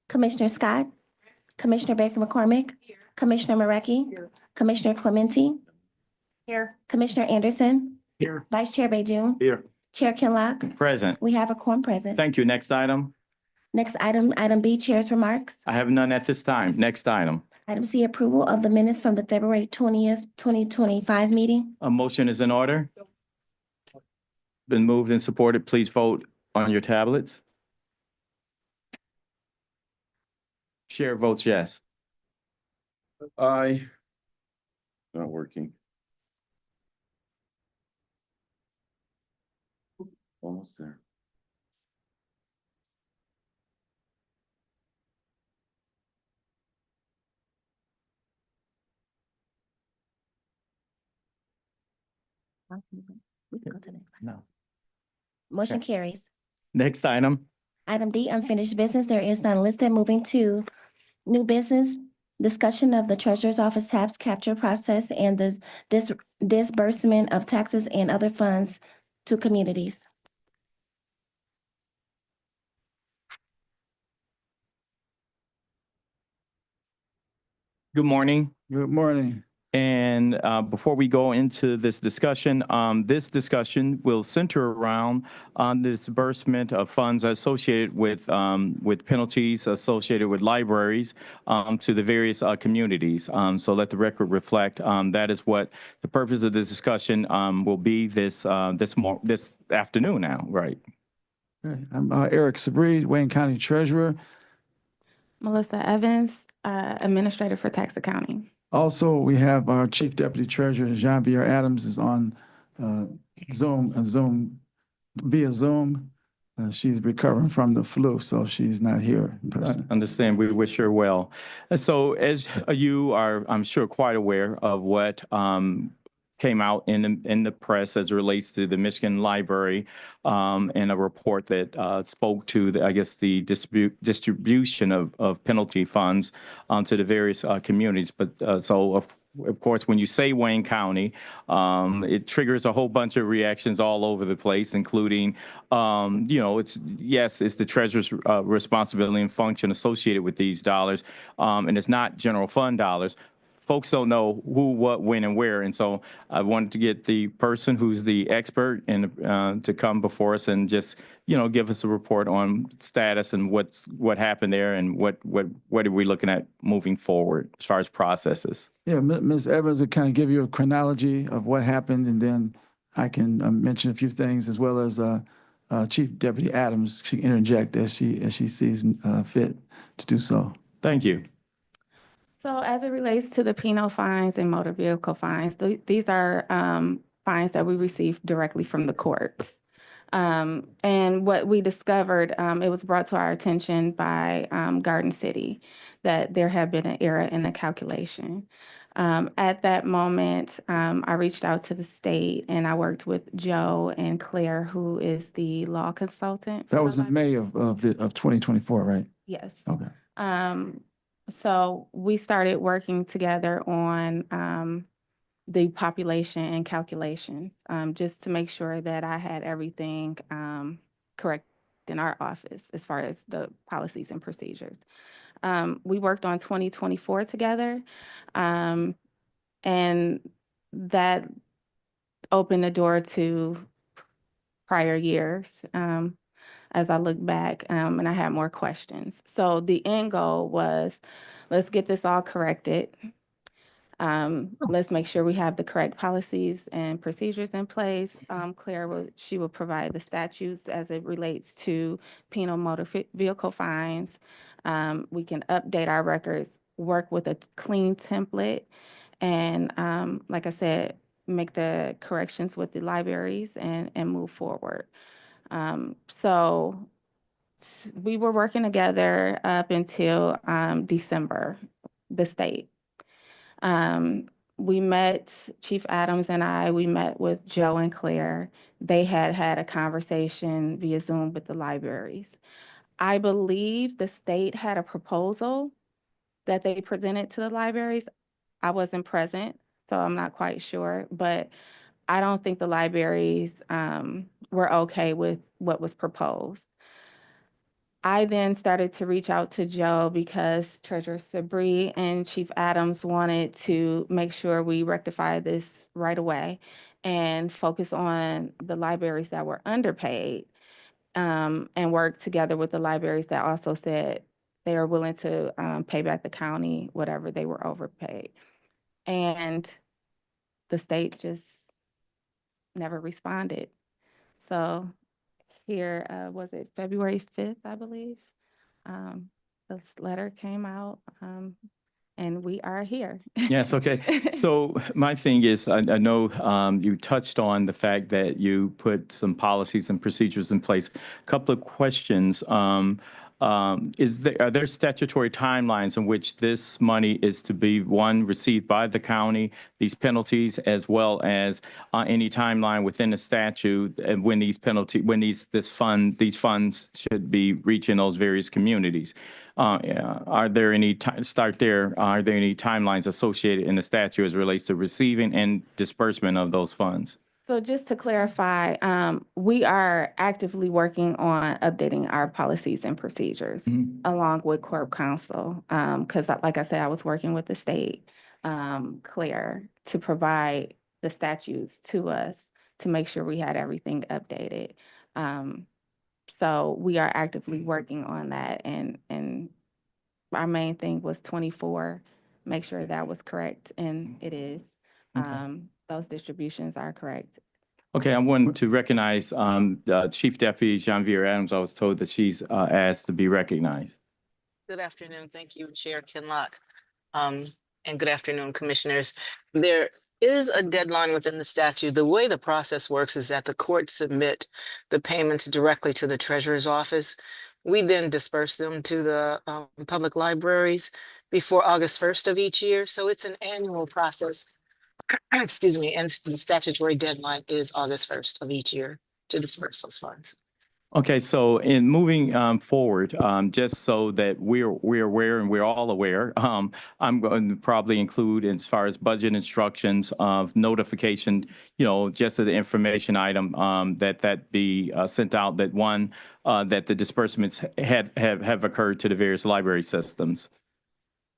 Commissioner Scott, Commissioner Baker McCormick, Commissioner Marecki, Commissioner Clementi, Here. Commissioner Anderson, Here. Vice Chair Bajun, Here. Chair Kinlock. Present. We have a quorum present. Thank you. Next item. Next item, item B, Chair's remarks. I have none at this time. Next item. Item C, approval of the minutes from the February 20th, 2025 meeting. A motion is in order. Been moved and supported. Please vote on your tablets. Chair votes yes. Aye. Not working. Almost there. We can go to the next. No. Motion carries. Next item. Item D, unfinished business. There is none listed. Moving to new business. Discussion of the Treasurer's Office tax capture process and the disbursement of taxes and other funds to communities. Good morning. Good morning. And before we go into this discussion will center around the disbursement of funds associated with penalties associated with libraries to the various communities. So let the record reflect that is what the purpose of this discussion will be this afternoon now, right? Okay. I'm Eric Sabri, Wayne County Treasurer. Melissa Evans, Administrator for Tax Accounting. Also, we have our Chief Deputy Treasurer, Jean-Pierre Adams, is on via Zoom. She's recovering from the flu, so she's not here in person. Understand. We wish her well. And so as you are, I'm sure, quite aware of what came out in the press as it relates to the Michigan Library and a report that spoke to the distribution of penalty funds to the various communities. But so of course, when you say Wayne County, it triggers a whole bunch of reactions all over the place, including, it's the treasurer's responsibility and function associated with these dollars, and it's not general fund dollars. Folks don't know who, what, when, and where. And so I wanted to get the person who's the expert and to come before us and just, give us a report on status and what happened there and what are we looking at moving forward as far as processes. Yeah, Ms. Evans will kind of give you a chronology of what happened, and then I can mention a few things, as well as Chief Deputy Adams. She can interject as she sees fit to do so. Thank you. So as it relates to the penal fines and motor vehicle fines, these are fines that we receive directly from the courts. And what we discovered, it was brought to our attention by Garden City that there had been an error in the calculation. At that moment, I reached out to the state and I worked with Joe and Claire, who is the law consultant. That was in May of 2024, right? Yes. Okay. So we started working together on the population and calculations, just to make sure that I had everything correct in our office as far as the policies and procedures. We worked on 2024 together, and that opened the door to prior years. As I look back, and I had more questions. So the end goal was, let's get this all corrected. Let's make sure we have the correct policies and procedures in place. Claire will provide the statutes as it relates to penal motor vehicle fines. We can update our records, work with a clean template, and like I said, make the corrections with the libraries and move forward. So we were working together up until December, the state. We met, Chief Adams and we met with Joe and Claire. They had a conversation via Zoom with the libraries. I believe the state had a proposal that they presented to the libraries. I wasn't present, so I'm not quite sure, but I don't think the libraries were okay with what was proposed. I then started to reach out to Joe because Treasurer Sabri and Chief Adams wanted to make sure we rectify this right away and focus on the libraries that were underpaid, and work together with the libraries that also said they are willing to pay back the county whatever they were overpaid. And the state just never responded. So here, was it February 5th, I believe? This letter came out, and we are here. Yes, okay. So my thing is, I know you touched on the fact that you put some policies and procedures in place. Couple of questions. Are there statutory timelines in which this money is to be, one, received by the county, these penalties, as well as any timeline within the statute and when these these funds should be reaching those various communities? Are there any timelines associated in the statute as it relates to receiving and disbursement of those funds? So just to clarify, we are actively working on updating our policies and procedures along with Corp Counsel. Because like I said, I was working with the state, Claire, to provide the statutes to us to make sure we had everything updated. So we are actively working on that, and our main thing was 24, make sure that was correct, and it is. Those distributions are correct. Okay, I wanted to recognize Chief Deputy Janvier Adams. I was told that she's asked to be recognized. Good afternoon. Thank you, Chair Kinlock. And good afternoon, Commissioners. There is a deadline within the statute. The way the process works is that the courts submit the payments directly to the Treasurer's office. We then disperse them to the public libraries before August 1st of each year. So it's an annual process. Excuse me, and the statutory deadline is August 1st of each year to disperse those funds. Okay, so in moving forward, just so that we're aware and we're all aware, I'm going to probably include as far as budget instructions of notification, just as the information item that be sent out, that one, that the disbursements have occurred to the various library systems.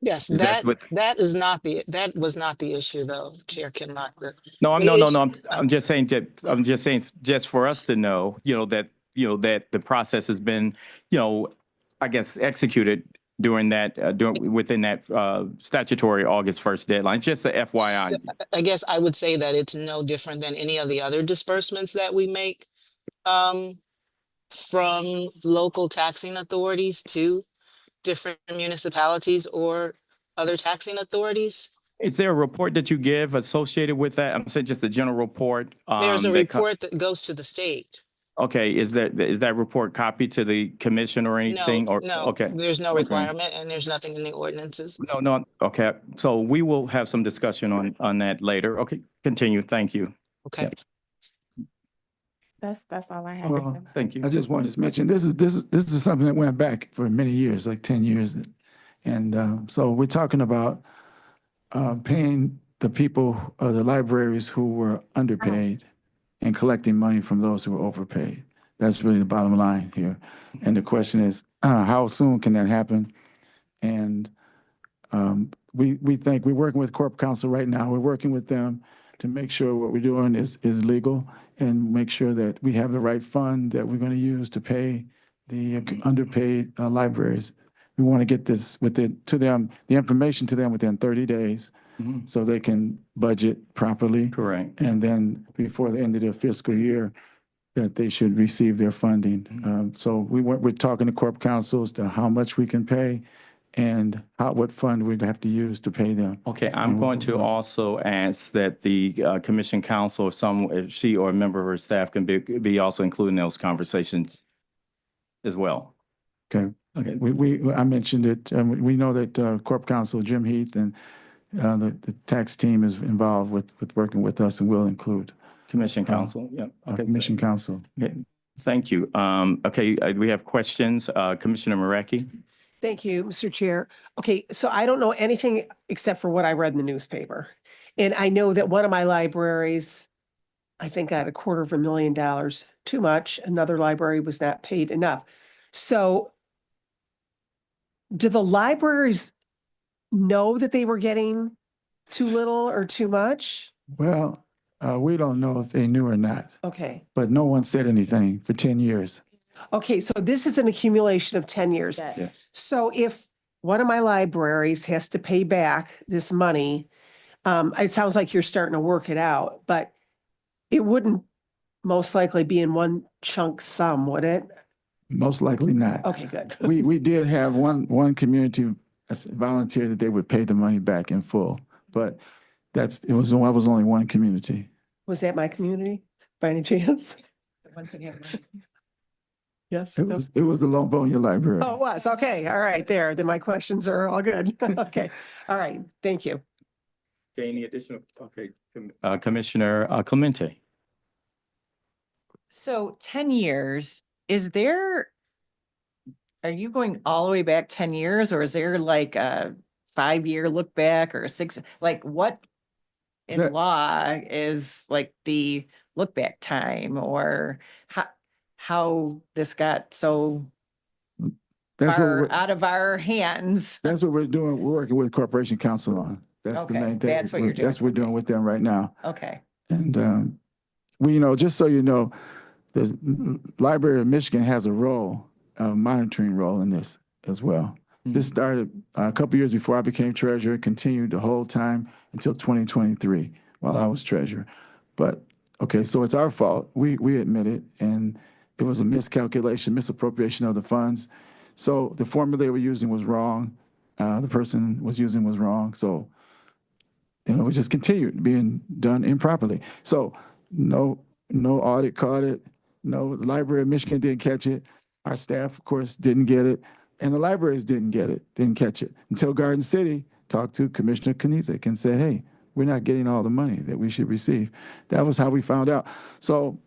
Yes, that was not the issue though, Chair Kinlock. No, I'm just saying just for us to know, that the process has been, I guess, executed within that statutory August 1st deadline. Just a FYI. I guess I would say that it's no different than any of the other disbursements that we make from local taxing authorities to different municipalities or other taxing authorities. Is there a report that you give associated with that? I'm saying just a general report. There's a report that goes to the state. Okay, is that report copied to the commission or anything? No, Okay. There's no requirement and there's nothing in the ordinances. No. Okay, so we will have some discussion on that later. Okay, continue. Thank you. Okay. Yeah. That's all I have. Well, Thank you. I just wanted to mention, this is something that went back for many years, like 10 years. And so we're talking about paying the people, the libraries who were underpaid and collecting money from those who were overpaid. That's really the bottom line here. And the question is, how soon can that happen? And we think we're working with Corp Counsel right now. We're working with them to make sure what we're doing is legal and make sure that we have the right fund that we're going to use to pay the underpaid libraries. We want to get this the information to them within 30 days so they can budget properly. Correct. And then before the end of their fiscal year, that they should receive their funding. So we're talking to Corp Counsel as to how much we can pay and what fund we have to use to pay them. Okay, I'm going to also ask that the commission counsel, if she or a member of her staff can be also included in those conversations as well. Okay. Okay. I mentioned it. We know that Corp Counsel Jim Heath and the tax team is involved with working with us, and we'll include Commission counsel. Yeah. Okay. Commission Counsel. Okay. Thank you. Okay, we have questions. Commissioner Marecki. Thank you, Mr. Chair. Okay, so I don't know anything except for what I read in the newspaper. And I know that one of my libraries, I think, got $250,000 too much. Another library was not paid enough. So do the libraries know that they were getting too little or too much? Well, we don't know if they knew or not, Okay. but no one said anything for 10 years. Okay, so this is an accumulation of 10 years. Yes. So if one of my libraries has to pay back this money, it sounds like you're starting to work it out, but it wouldn't most likely be in one chunk sum, would it? Most likely not. Okay, good. We did have one community volunteer that they would pay the money back in full, but it was only one community. Was that my community by any chance? Yes. It no? was the Livonia Library. Oh, it was. Okay. All right. There. Then my questions are all good. Okay. All right. Thank you. Okay, any additional, okay, Commissioner Clemente? So 10 years, are you going all the way back 10 years or is there like a 5-year look back or like what in That- law is like the look back time or how this got so That's what far we're, out of our hands? that's what we're doing. We're working with Corporation Council on. That's the Okay, main thing. that's what you're doing. That's what we're doing with them right now. Okay, And we, just so you know, the Library of Michigan has a monitoring role in this as well. This started a couple years before I became treasurer, continued the whole time until 2023 while I was treasurer. But, okay, so it's our fault. We admit it, and it was a miscalculation, misappropriation of the funds. So the formula they were using was wrong. The person was using was wrong. So, it just continued being done improperly. So no audit caught it. No, the Library of Michigan didn't catch it. Our staff, of course, didn't get it. And the libraries didn't catch it until Garden City talked to Commissioner Knizek and said, hey, we're not getting all the money that we should receive. That was how we found out. So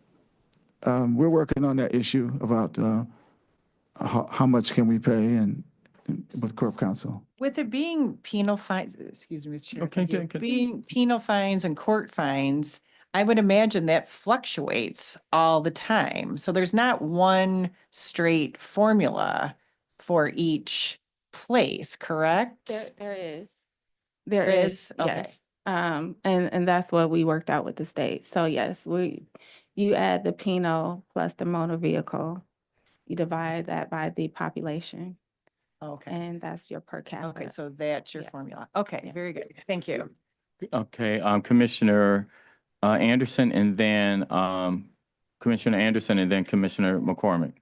we're working on that issue about how much can we pay and with Corp Council. with it being penal fines, excuse me, Mr. Chair. Okay, thank you. okay. Being penal fines and court fines, I would imagine that fluctuates all the time. So there's not one straight formula for each place, correct? There is. There is? Okay. Yes. And that's what we worked out with the state. So yes, you add the penal plus the motor vehicle, you divide that by the population, Okay, and that's your per capita. okay, so that's your Yeah. formula. Okay, Yeah. very good. Thank you. Okay, Commissioner Anderson, and then Commissioner Anderson, and then Commissioner McCormick.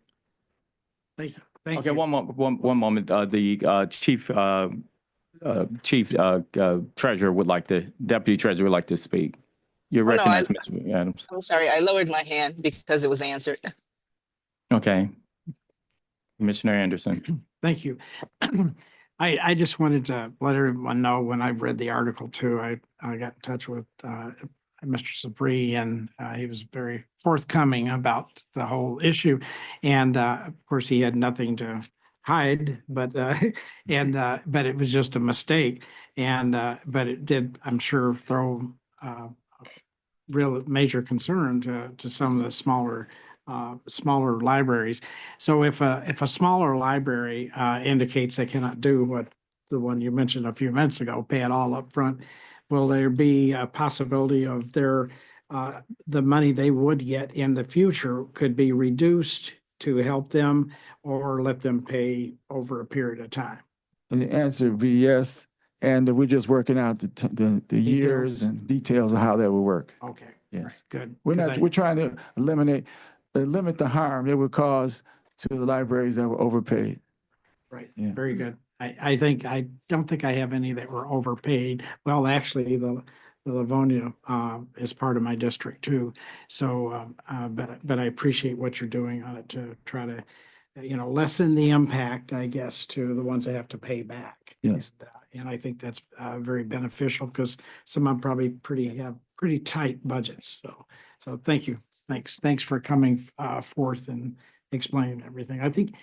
Thank you. Thank Okay, you. one moment. The chief treasurer deputy treasurer would like to speak. You're Oh, no, recognized, Mr. Adams. I'm sorry, I lowered my hand because it was answered. Okay. Commissioner Anderson. Thank you. I just wanted to let everyone know when I read the article too, I got in touch with Mr. Sabri, and he was very forthcoming about the whole issue. And of course, he had nothing to hide, but but it was just a mistake. And but it did, I'm sure, throw real major concern to some of the smaller libraries. So if a smaller library indicates they cannot do what the one you mentioned a few minutes ago, pay it all up front, will there be a possibility of the money they would get in the future could be reduced to help them, or let them pay over a period of time? And the answer would be yes. And we're just working out the years and details of how that will work. Okay. Yes. Good. We're trying to limit the harm it would cause to the libraries that were overpaid. Right, Yeah. very good. I don't think I have any that were overpaid. Well, actually, the Livonia is part of my district too. So, but I appreciate what you're doing on it to try to, lessen the impact, I guess, to the ones that have to pay back. Yes. And I think that's very beneficial because some of them probably have pretty tight budgets. So thank you. Thanks for coming forth and explaining everything. I think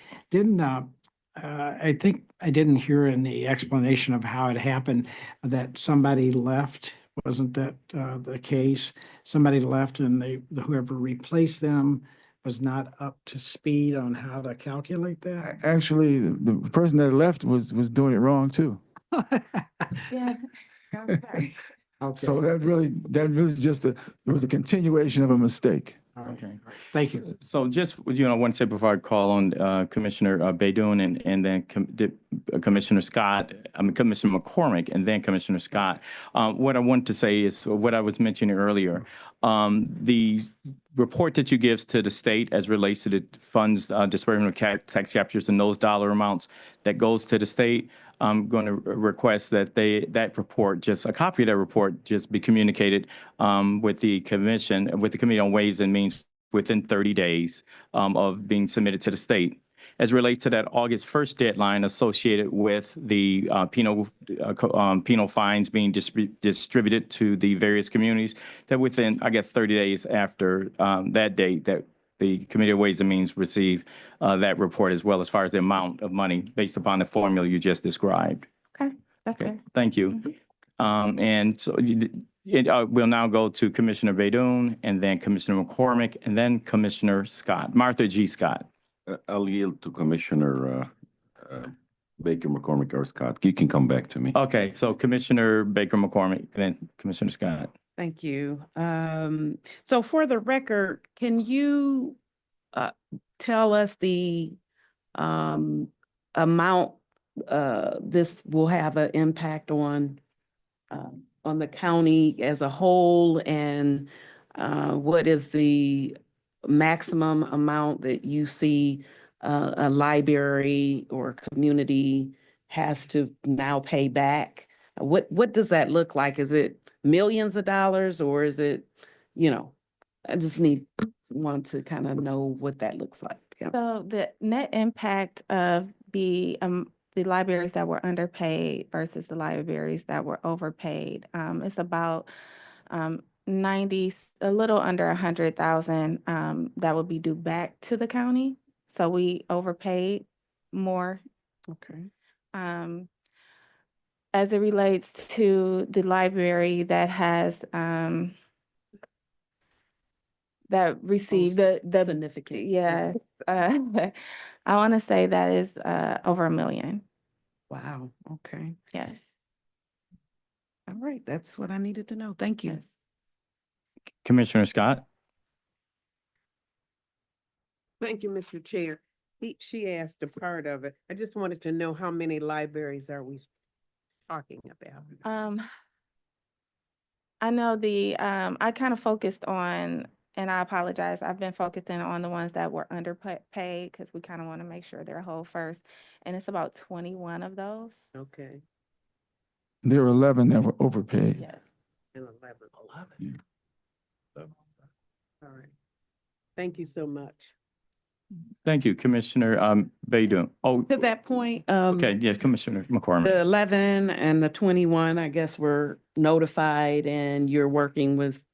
I didn't hear in the explanation of how it happened that somebody left. Wasn't that the case? Somebody left and whoever replaced them was not up to speed on how to calculate that? Actually, the person that left was doing it wrong too. Yeah. I'm sorry. So Okay, that really just it was a continuation of a mistake. all right. Okay. Thank you. So just, I want to say before I call on Commissioner Baydun and then Commissioner Scott, Commissioner McCormick, and then Commissioner Scott, what I want to say is what I was mentioning earlier. The report that you give to the state as relates to the funds, disbursement of tax captures and those dollar amounts that goes to the state, I'm going to request that that report, just a copy of that report, just be communicated with the Committee on Ways and Means within 30 days of being submitted to the state. As relates to that August 1st deadline associated with the penal fines being distributed to the various communities, that within, I guess, 30 days after that date, that the Committee of Ways and Means receive that report as well as far as the amount of money based upon the formula you just described. Okay, that's Okay, good. thank you. And so we'll now go to Commissioner Baydun and then Commissioner McCormick and then Commissioner Scott, Martha G. Scott. I'll yield to Commissioner Baker, McCormick, or Scott. You can come back to me. Okay, so Commissioner Baker McCormick and then Commissioner Scott. Thank you. So for the record, can you tell us the amount this will have an impact on the county as a whole, and what is the maximum amount that you see a library or community has to now pay back? What does that look like? Is it millions of dollars, or is it, I just want to kind of know what that looks like. Yeah. So the net impact of the libraries that were underpaid versus the libraries that were overpaid, it's about 90, a little under 100,000 that will be due back to the county. So we overpaid more. Okay. As it relates to the library that has that received the Significant. yes, I want to say that is over $1 million. Wow. Okay. Yes. All right. That's what I needed to know. Thank you. Yes. Commissioner Scott. Thank you, Mr. Chair. She asked a part of it. I just wanted to know how many libraries are we talking about? I know I kind of focused on, and I apologize, I've been focusing on the ones that were underpaid because we kind of want to make sure they're whole first. And it's about 21 of those. Okay. There were 11 that were overpaid. Yes. And 11. All right. Thank you so much. Thank you, Commissioner Baydun. Oh, To that point, okay, yes, Commissioner McCormick. the 11 and the 21, I guess, were notified, and you're working with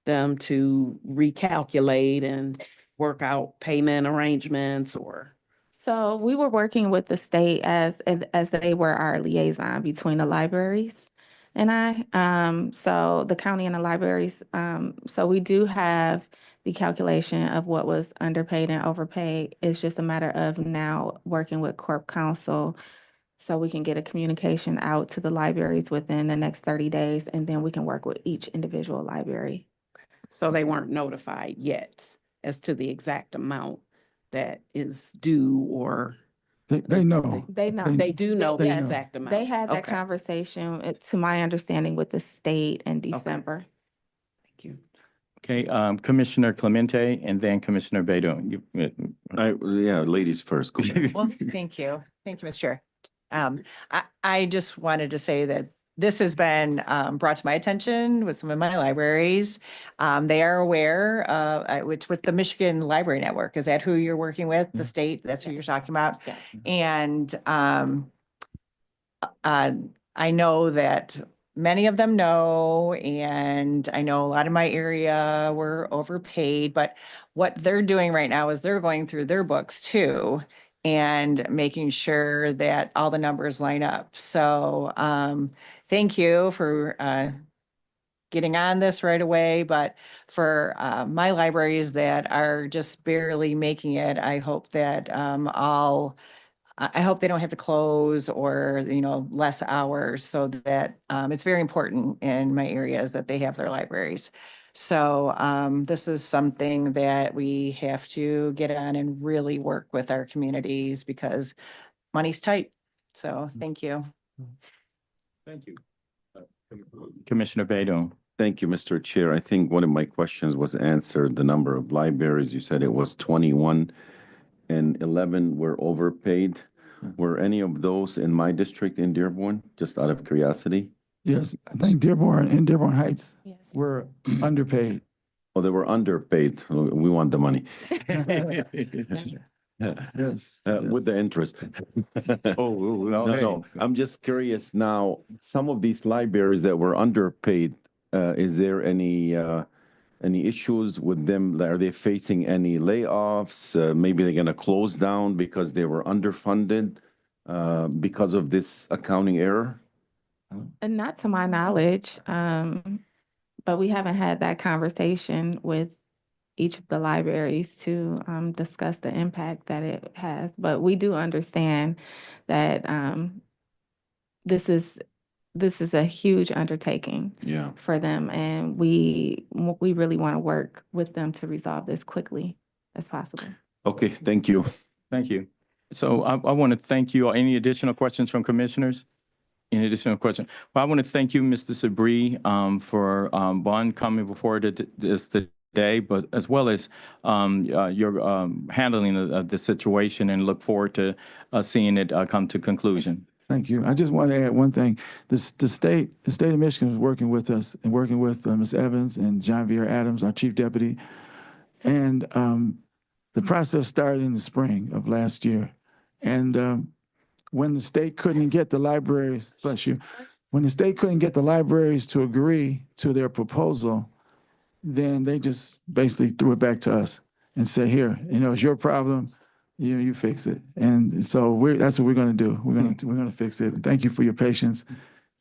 them to recalculate and work out payment arrangements, or? So we were working with the state as they were our liaison between the libraries and I. So the county and the libraries, so we do have the calculation of what was underpaid and overpaid. It's just a matter of now working with Corp Counsel so we can get a communication out to the libraries within the next 30 days, and then we can work with each individual library. So they weren't notified yet as to the exact amount that is due, or? They know. They know. They do know the They know. exact amount. They had that Okay. conversation, to my understanding, with the state in December. Thank you. Okay, Commissioner Clemente and then Commissioner Baydun. Yeah, ladies first. Go ahead. Well, thank you. Thank you, Mr. Chair. I just wanted to say that this has been brought to my attention with some of my libraries. They are aware, it's with the Michigan Library Network. Is that who you're working with? The state, that's who you're talking about? Yeah. And I know that many of them know, and I know a lot of my area were overpaid, but what they're doing right now is they're going through their books too and making sure that all the numbers line up. So thank you for getting on this right away, but for my libraries that are just barely making it, I hope that I hope they don't have to close or, less hours so that it's very important in my areas that they have their libraries. So this is something that we have to get on and really work with our communities because money's tight. So thank you. Thank you. Commissioner Badon. Thank you, Mr. Chair. I think one of my questions was answered. The number of libraries, you said it was 21 and 11 were overpaid. Were any of those in my district in Dearborn, just out of curiosity? Yes, I think Dearborn and Dearborn Heights Yes. were underpaid. Oh, they were underpaid. We want the money. Yes. With the interest. Oh, No, I'm just curious now, some of these libraries that were underpaid, is there any issues with them? Are they facing any layoffs? Maybe they're gonna close down because they were underfunded, because of this accounting error? And not to my knowledge, but we haven't had that conversation with each of the libraries to discuss the impact that it has. But we do understand that this is a huge undertaking Yeah. for them, and we really want to work with them to resolve this quickly as possible. Okay, thank you. Thank you. So I want to thank you. Any additional questions from commissioners? Any additional question? Well, I want to thank you, Mr. Sabri, for one, coming before this today, but as well as your handling of the situation, and look forward to seeing it come to conclusion. Thank you. I just want to add one thing. The state of Michigan is working with us and working with Ms. Evans and John Vier Adams, our chief deputy. And the process started in the spring of last year. And when the state couldn't get the libraries, bless you, when the state couldn't get the libraries to agree to their proposal, then they just basically threw it back to us and said, here, it's your problem. You fix it. And so that's what we're going to do. We're going to fix it. Thank you for your patience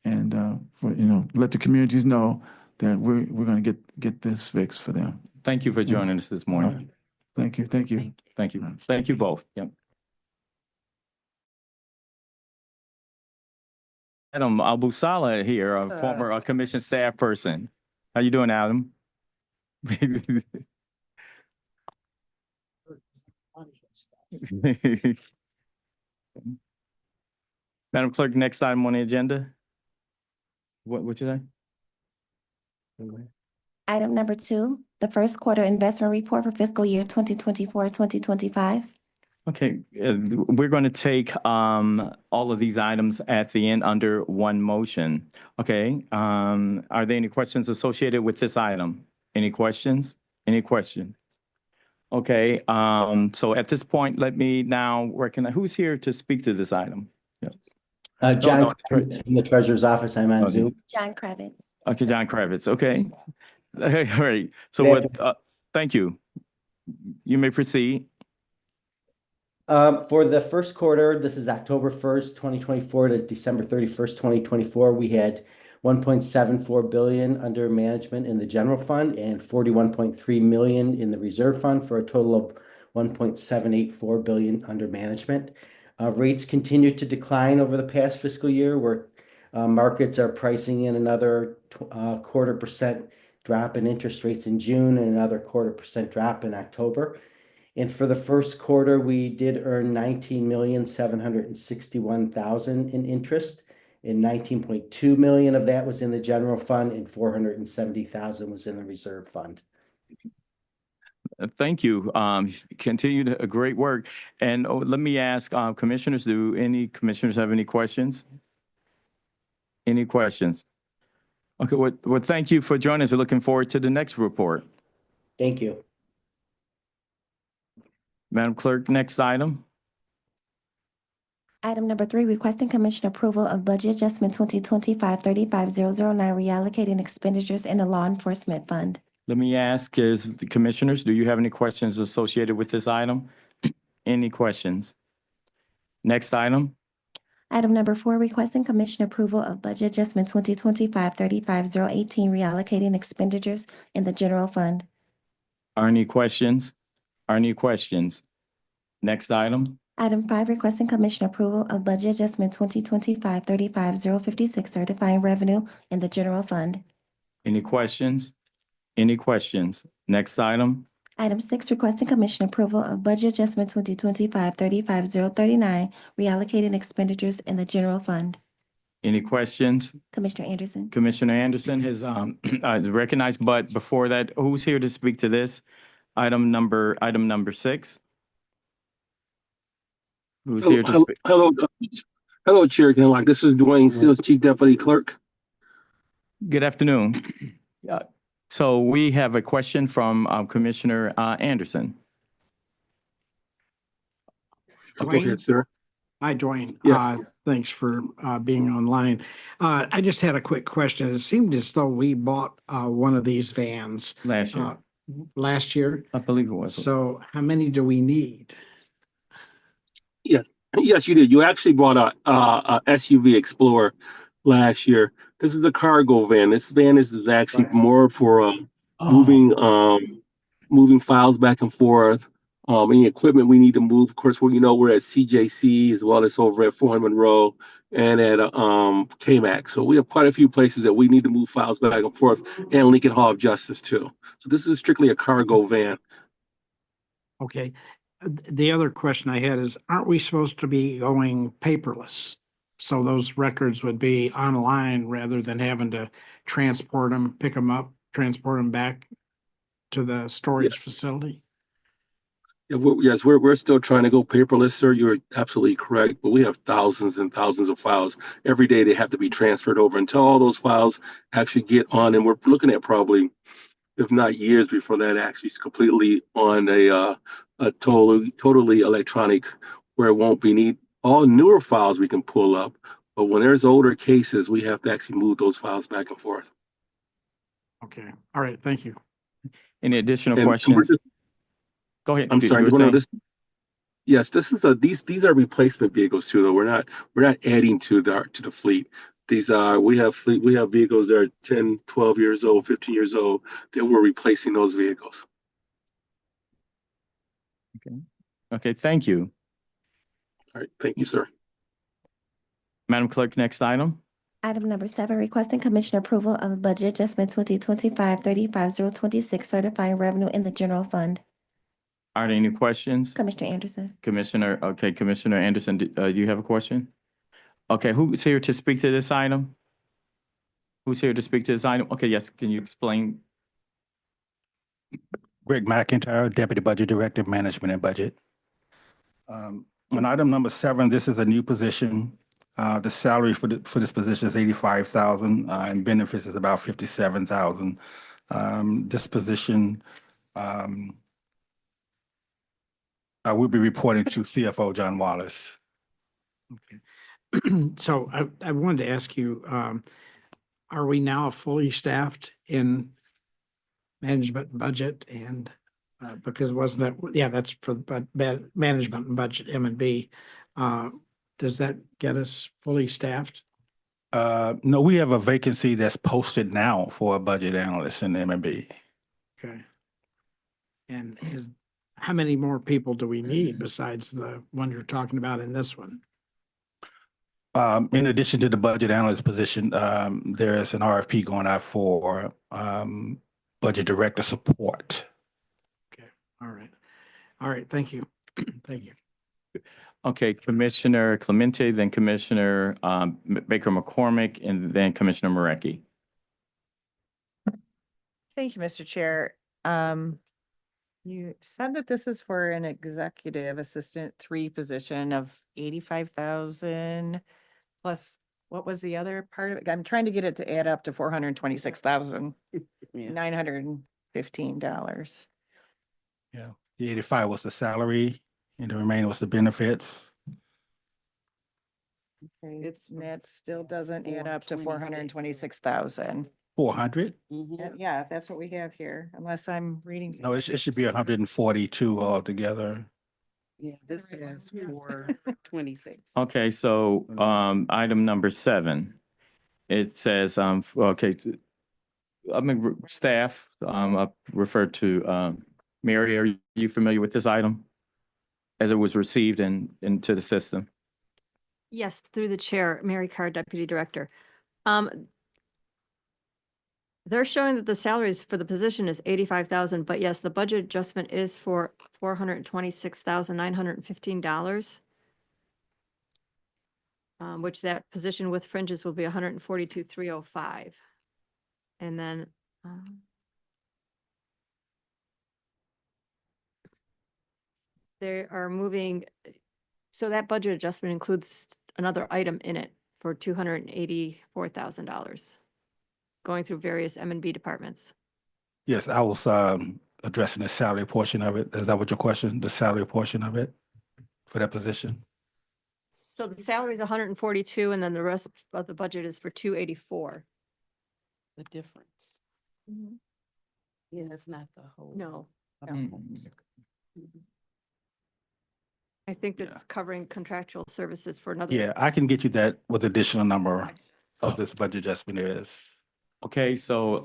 and for, let the communities know that we're going to get this fixed for them. Thank you for joining us this morning. All right. Thank you. Thank you. Thank you. Thank you both. Yep. Adam Abu Salah here, a former commission staff person. How you doing, Adam? Madam Clerk, next item on the agenda. What you say? Item number 2, the first quarter investment report for fiscal year 2024-2025. Okay, we're going to take all of these items at the end under one motion. Okay, are there any questions associated with this item? Any questions? Any questions? Okay, so at this point, let me now recognize, who's here to speak to this item? Yep. John from the Treasurer's Office. I'm on Zoom. John Kravitz. Okay, John Kravitz. Okay. All right. So with, thank you. You may proceed. For the first quarter, this is October 1st, 2024 to December 31st, 2024, we had 1.74 billion under management in the general fund and 41.3 million in the reserve fund for a total of 1.784 billion under management. Rates continue to decline over the past fiscal year, where markets are pricing in another 0.25% drop in interest rates in June and another 0.25% drop in October. And for the first quarter, we did earn 19,761,000 in interest, and 19.2 million of that was in the general fund, and 470,000 was in the reserve fund. Thank you. Continue the great work. And let me ask commissioners, do any commissioners have any questions? Any questions? Okay, well, thank you for joining us. We're looking forward to the next report. Thank you. Madam Clerk, next item. Item number 3, requesting commission approval of budget adjustment 2025-35009, reallocating expenditures in the law enforcement fund. Let me ask, the commissioners, do you have any questions associated with this item? Any questions? Next item. Item number 4, requesting commission approval of budget adjustment 2025-35018, reallocating expenditures in the general fund. Are any questions? Are any questions? Next item. Item 5, requesting commission approval of budget adjustment 2025-35056, certifying revenue in the general fund. Any questions? Any questions? Next item. Item 6, requesting commission approval of budget adjustment 2025-35039, reallocating expenditures in the general fund. Any questions? Commissioner Anderson. Commissioner Anderson has recognized, but before that, who's here to speak to this? Item number 6? Who's here to speak? Hello, Chair Kinlock. This is Dwayne Seals, Chief Deputy Clerk. Good afternoon. So we have a question from Commissioner Anderson. Go ahead, sir. Hi, Dwayne. Yes. Thanks for being online. I just had a quick question. It seemed as though we bought one of these vans Last year, last year. I believe it was. So how many do we need? Yes, you did. You actually bought a SUV Explorer last year. This is a cargo van. This van is actually more for moving files back and forth. Any equipment we need to move. Of course, we're at CJC as well as over at 400 Monroe and at KMAX. So we have quite a few places that we need to move files back and forth, and Lincoln Hall of Justice too. So this is strictly a cargo van. Okay. The other question I had is, aren't we supposed to be going paperless? So those records would be online rather than having to transport them, pick them up, transport them back to the storage facility? Yeah, we're still trying to go paperless, sir. You're absolutely correct. But we have thousands and thousands of files. Every day they have to be transferred over until all those files actually get on. And we're looking at probably, if not years before that actually is completely on a totally electronic, where it won't be need all newer files we can pull up. But when there's older cases, we have to actually move those files back and forth. Okay. All right. Thank you. Any additional And we're questions? just- Go ahead. I'm You sorry. were No, saying? Yes, this is these are replacement vehicles too, though. We're not adding to the fleet. These are we have vehicles that are 10, 12 years old, 15 years old, that we're replacing those vehicles. Okay, thank you. All right, thank you, sir. Madam Clerk, next item. Item number 7, requesting commission approval of budget adjustment 2025-35026, certifying revenue in the general fund. Are there any questions? Commissioner Anderson. Commissioner Anderson, do you have a question? Okay, who's here to speak to this item? Who's here to speak to this item? Okay, yes, can you explain? Greg McIntyre, Deputy Budget Director, Management and Budget. On item number 7, this is a new position. The salary for this position is $85,000, and benefits is about $57,000. This position, I will be reporting to CFO John Wallace. Okay. So I wanted to ask you, are we now fully staffed in management and budget? And because wasn't that, yeah, that's for management and budget, M&B. Does that get us fully staffed? No, we have a vacancy that's posted now for a budget analyst in M&B. Okay. And how many more people do we need besides the one you're talking about in this one? In addition to the budget analyst position, there is an RFP going out for budget director support. Okay. All right. Thank you. Thank you. Okay, Commissioner Clemente, then Commissioner Baker McCormick, and then Commissioner Marecki. Thank you, Mr. Chair. You said that this is for an executive assistant 3 position of 85,000 plus, what was the other part of it? I'm trying to get it to add up to $426,915. Yeah, the 85 was the salary, and the remaining was the benefits. Okay, that still doesn't add up to 426,000. 400? Yeah, that's what we have here, unless I'm reading. No, it should be 142 altogether. Yeah, this is for 26. Okay, so item number 7, it says, okay, I mean, staff, I referred to Mary, are you familiar with this item? As it was received into the system? Yes, through the chair, Mary Carr, Deputy Director. They're showing that the salaries for the position is 85,000, but yes, the budget adjustment is for $426,915. Which that position with fringes will be 142,305. And then, they are moving, so that budget adjustment includes another item in it for $284,000, going through various M&B departments. Yes, I was addressing the salary portion of it. Is that what your question? The salary portion of it for that position? So the salary is 142, and then the rest of the budget is for 284. The difference. Yeah, that's not the whole. No, amount. I think that's covering contractual services for another. Yeah, I can get you that with additional number of this budget adjustment is. Okay, so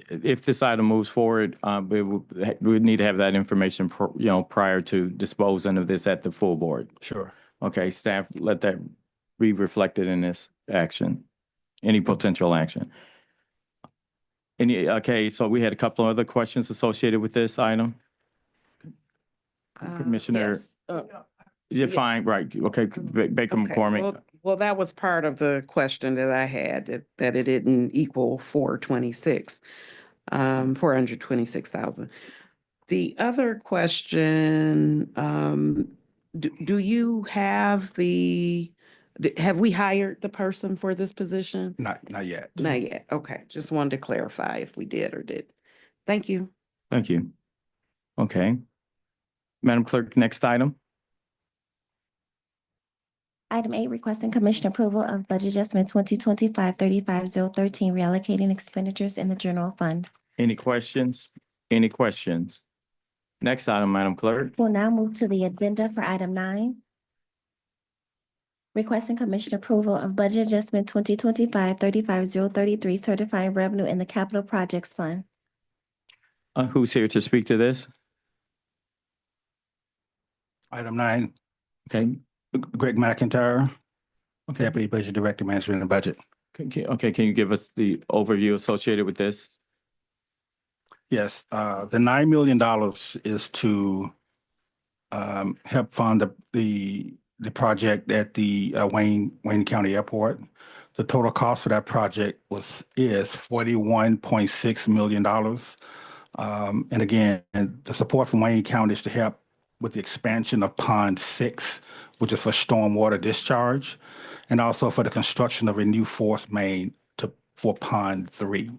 if this item moves forward, we would need to have that information, prior to disposing of this at the full board. Sure. Okay, staff, let that be reflected in this action, any potential action. Okay, so we had a couple of other questions associated with this item. Commissioner, Yes. you're fine, right? Okay, Baker Okay, McCormick. well, that was part of the question that I had, that it didn't equal 426,000. The other question, do you have have we hired the person for this position? Not yet. Not yet. Okay, just wanted to clarify if we did or did. Thank you. Thank you. Okay. Madam Clerk, next item. Item 8, requesting commission approval of budget adjustment 2025-35013, reallocating expenditures in the general fund. Any questions? Any questions? Next item, Madam Clerk. We'll now move to the addenda for item 9. Requesting commission approval of budget adjustment 2025-35033, certifying revenue in the capital projects fund. Who's here to speak to this? Item 9, Okay. Greg McIntyre, Okay. Deputy Budget Director, Management and Budget. Okay, can you give us the overview associated with this? Yes, the $9 million is to help fund the project at the Wayne County Airport. The total cost for that project is $41.6 million. And again, the support from Wayne County is to help with the expansion of Pond 6, which is for stormwater discharge, and also for the construction of a new force main for Pond 3.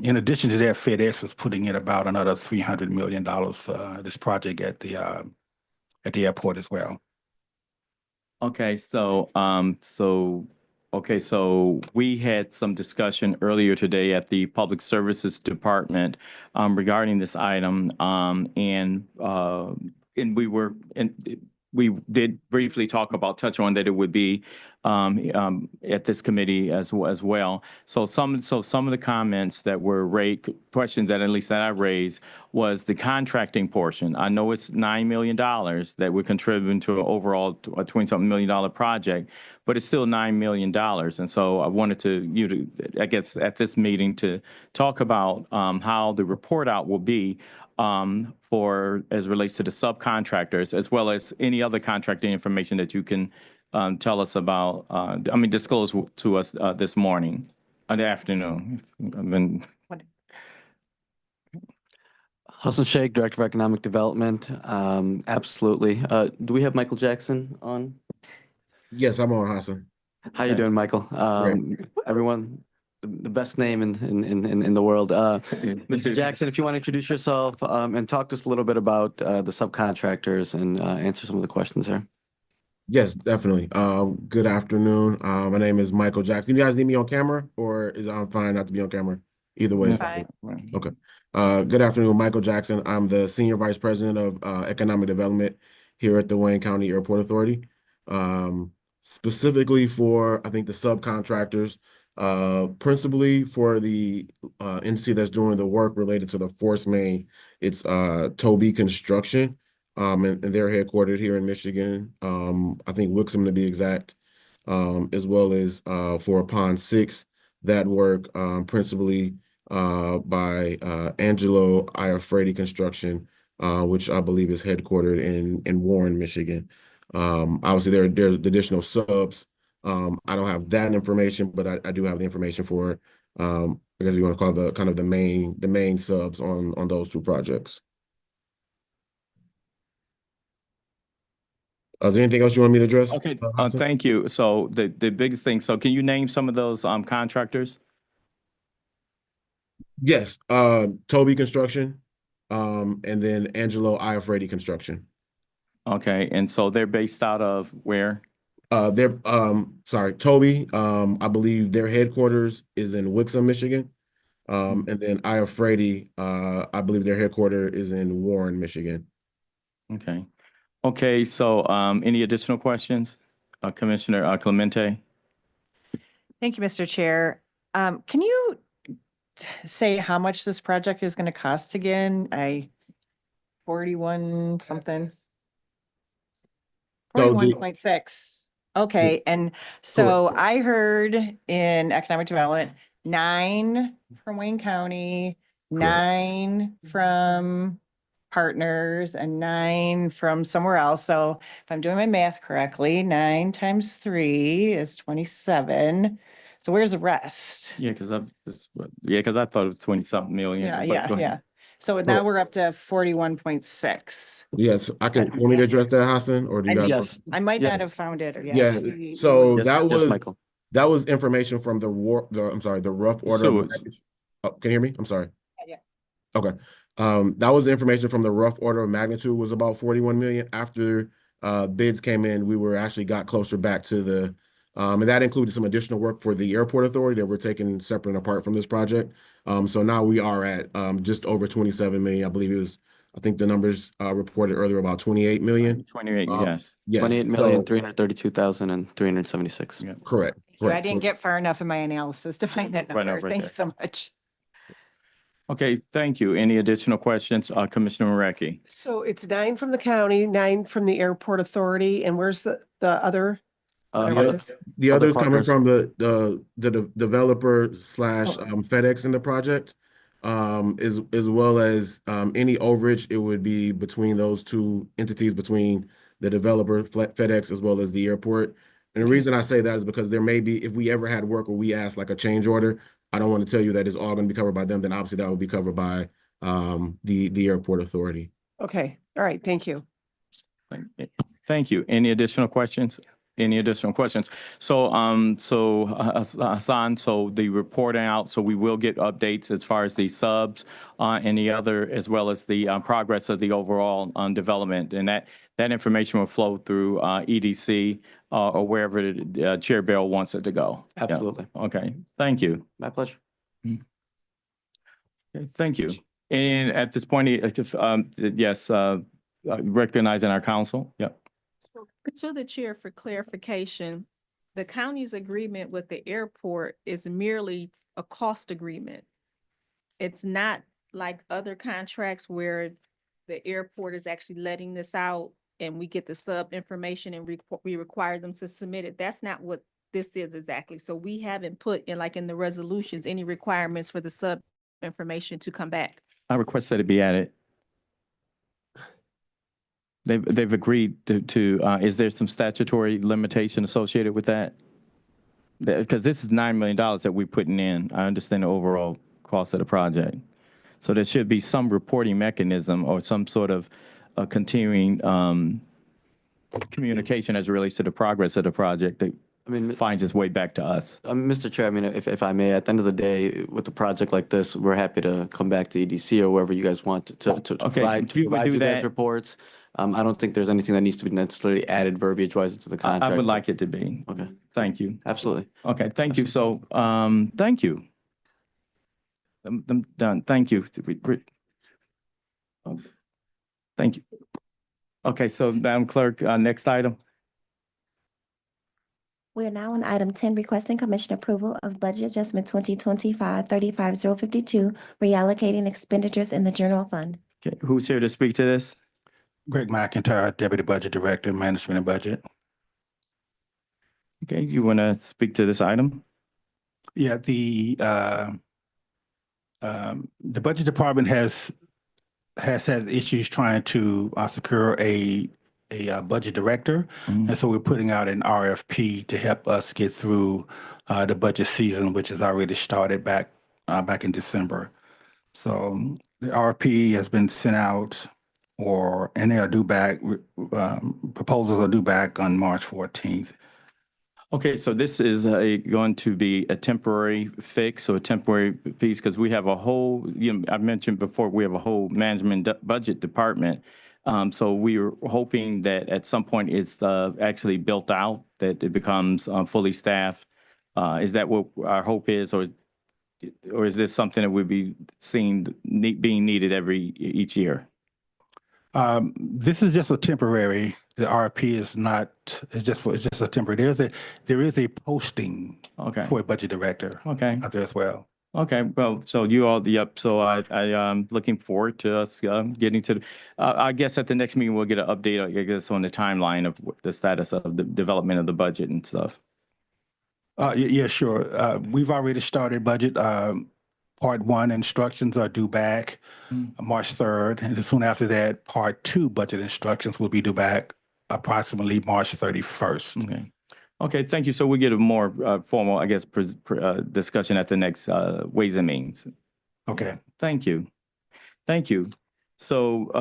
In addition to that, FedEx was putting in about another $300 million for this project at the airport as well. Okay, so we had some discussion earlier today at the Public Services Department regarding this item, and we did briefly touch on that it would be at this committee as well. So some of the comments that were questions that at least that I raised was the contracting portion. I know it's $9 million that we're contributing to an overall $20-something million project, but it's still $9 million. And so I wanted I guess at this meeting to talk about how the report out will be for as it relates to the subcontractors, as well as any other contracting information that you can tell us about, disclose to us this morning, the afternoon. Hassan Sheikh, Director of Economic Development. Absolutely. Do we have Michael Jackson on? Yes, I'm on, Hassan. How you doing, Michael? Everyone, the best name in the world. Mr. Jackson, if you want to introduce yourself and talk to us a little bit about the subcontractors and answer some of the questions there. Yes, definitely. Good afternoon. My name is Michael Jackson. You guys need me on camera, or is I'm fine not to be on camera? Either way. is fine. Okay. Good afternoon, Michael Jackson. I'm the Senior Vice President of Economic Development here at the Wayne County Airport Authority. Specifically for, I think, the subcontractors, principally for the entity that's doing the work related to the force main. It's Toby Construction, and they're headquartered here in Michigan. I think Wixom to be exact, as well as for Pond 6, that work principally by Angelo Iafredi Construction, which I believe is headquartered in Warren, Michigan. Obviously, there's additional subs. I don't have that information, but I do have the information for I guess you want to call the kind of the main subs on those two projects. Is there anything else you want me to address? Okay, Hassan? thank you. So the biggest thing, so can you name some of those contractors? Yes, Toby Construction, and then Angelo Iafredi Construction. Okay, and so they're based out of where? They're sorry, Toby. I believe their headquarters is in Wixom, Michigan. And then Iafredi, I believe their headquarters is in Warren, Michigan. Okay. Okay, so any additional questions? Commissioner Clemente? Thank you, Mr. Chair. Can you say how much this project is going to cost again? 41 something. So 41.6. Okay, and so I heard in economic development, 9 from Wayne County, 9 from partners, and 9 from somewhere else. So if I'm doing my math correctly, 9 times 3 is 27. So where's the rest? Yeah, because I thought it was 20-something million. Yeah, but go yeah, ahead. yeah. So now we're up to 41.6. Yes, I can. Want me to address that, Hassan, or do you guys? Yes. I might Yeah. not have found it yet. Yeah. So Yes, that yes, was Michael. that was information from the rough order. So Can you hear me? I'm sorry. Yeah. Okay. That was the information from the rough order of magnitude was about 41 million. After bids came in, we were actually got closer back to the and that included some additional work for the airport authority that we're taking separate and apart from this project. So now we are at just over 27 million. I believe it was, I think the numbers reported earlier about 28 million. 28, yes. Yes. 28,332,376. Yeah. Correct. I Correct. didn't get far enough in my analysis to find that Right number. over Thank there. you so much. Okay, thank you. Any additional questions? Commissioner Marecki? So it's 9 from the county, 9 from the airport authority, and where's the other? whatever it is? The Other others coming partners. from the developer slash FedEx in the project, as well as any overage, it would be between those two entities, between the developer, FedEx, as well as the airport. And the reason I say that is because there may be, if we ever had work where we ask like a change order, I don't want to tell you that it's all going to be covered by them, then obviously that would be covered by the airport authority. Okay, all right, thank you. Thank you. Any additional questions? Any additional questions? So, Hassan, so the reporting out, so we will get updates as far as the subs, and the other, as well as the progress of the overall development, and that information will flow through EDC or wherever Chair Bell wants it to go. Yeah. Absolutely. Okay. Thank you. My pleasure. Okay, thank you. And at this point, yes, recognizing our council. Yeah. So to the chair for clarification, the county's agreement with the airport is merely a cost agreement. It's not like other contracts where the airport is actually letting this out and we get the sub information and we require them to submit it. That's not what this is exactly. So we haven't put in in the resolutions, any requirements for the sub information to come back. I request that it be added. They've agreed to is there some statutory limitation associated with that? Because this is $9 million that we're putting in. I understand the overall cost of the project. So there should be some reporting mechanism or some sort of continuing communication as it relates to the progress of the project that finds its way back to us. Mr. Chair, if I may, at the end of the day, with a project like this, we're happy to come back to EDC or wherever you guys want to provide you would do you guys that. reports. I don't think there's anything that needs to be necessarily added verbiage-wise into the contract. I would like it to be. Okay. Thank you. Absolutely. Okay, thank you. So, thank you. I'm done. Thank you. Thank you. Okay, so Madam Clerk, next item. We are now on item 10, requesting commission approval of budget adjustment 2025-35052, reallocating expenditures in the general fund. Okay, who's here to speak to this? Greg McIntyre, Deputy Budget Director, Management and Budget. Okay, you want to speak to this item? Yeah, the Budget Department has issues trying to secure a budget director. And so we're putting out an RFP to help us get through the budget season, which has already started back in December. So the RFP has been sent out, and they are due back. Proposals are due back on March 14th. Okay, so this is going to be a temporary fix or a temporary piece because we have a whole, I mentioned before, we have a whole management budget department. So we are hoping that at some point it's actually built out, that it becomes fully staffed. Is that what our hope is, or is this something that we'll be seeing being needed each year? This is just a temporary. The RFP is not. It's just a temporary. There is a posting for a budget director. Okay. Out there as well. Okay, well, so you all, yep, so I'm looking forward to us getting to, I guess at the next meeting, we'll get an update, I guess, on the timeline of the status of the development of the budget and stuff. Yeah, sure. We've already started budget. Part 1 instructions are due back March 3rd. And soon after that, Part 2 budget instructions will be due back approximately March 31st. Okay. Okay, thank you. So we get a more formal, I guess, discussion at the next Ways and Means. Okay. Thank you. Thank you. So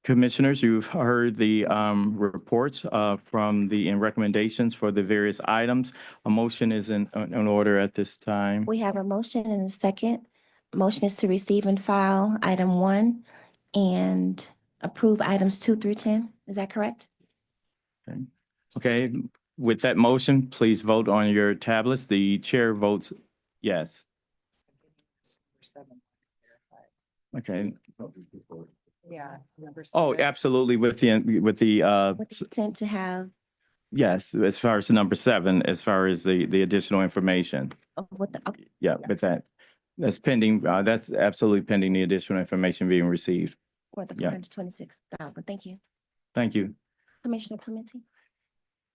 commissioners, you've heard the reports from and recommendations for the various items. A motion is in order at this time. We have a motion and a second. Motion is to receive and file item 1 and approve items 2 through 10. Is that correct? Okay. Okay. With that motion, please vote on your tablets. The chair votes yes. Okay. Yeah. Oh, absolutely. With the With the intent to have, yes, as far as the number 7, as far as the additional information. okay. Yeah, with that. That's pending. That's absolutely pending the additional information being received. For the Yeah. 426,000. Thank you. Thank you. Commissioner Clementi,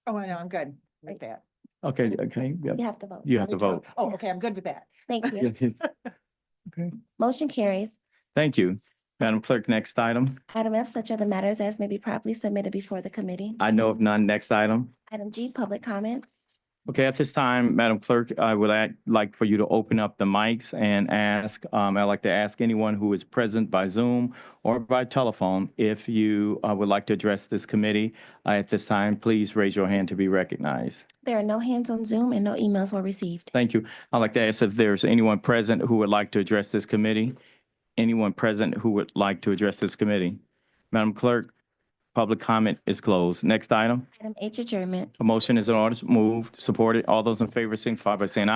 Oh, I know, I'm good with that. Okay, okay. Yep. you have to vote. You have to vote. Oh, okay, I'm good with that. Thank you. Okay. Motion carries. Thank you. Madam Clerk, next item. Item F, such other matters as may be properly submitted before the committee. I know of none. Next item. Item G, public comments. Okay, at this time, Madam Clerk, I would like for you to open up the mics and ask, I'd like to ask anyone who is present by Zoom or by telephone, if you would like to address this committee. At this time, please raise your hand to be recognized. There are no hands on Zoom and no emails were received. Thank you. I'd like to ask if there's anyone present who would like to address this committee. Anyone present who would like to address this committee? Madam Clerk, public comment is closed. Next item. Item H, adjournment. A motion is in order, moved, supported. All those in favor signify by saying aye.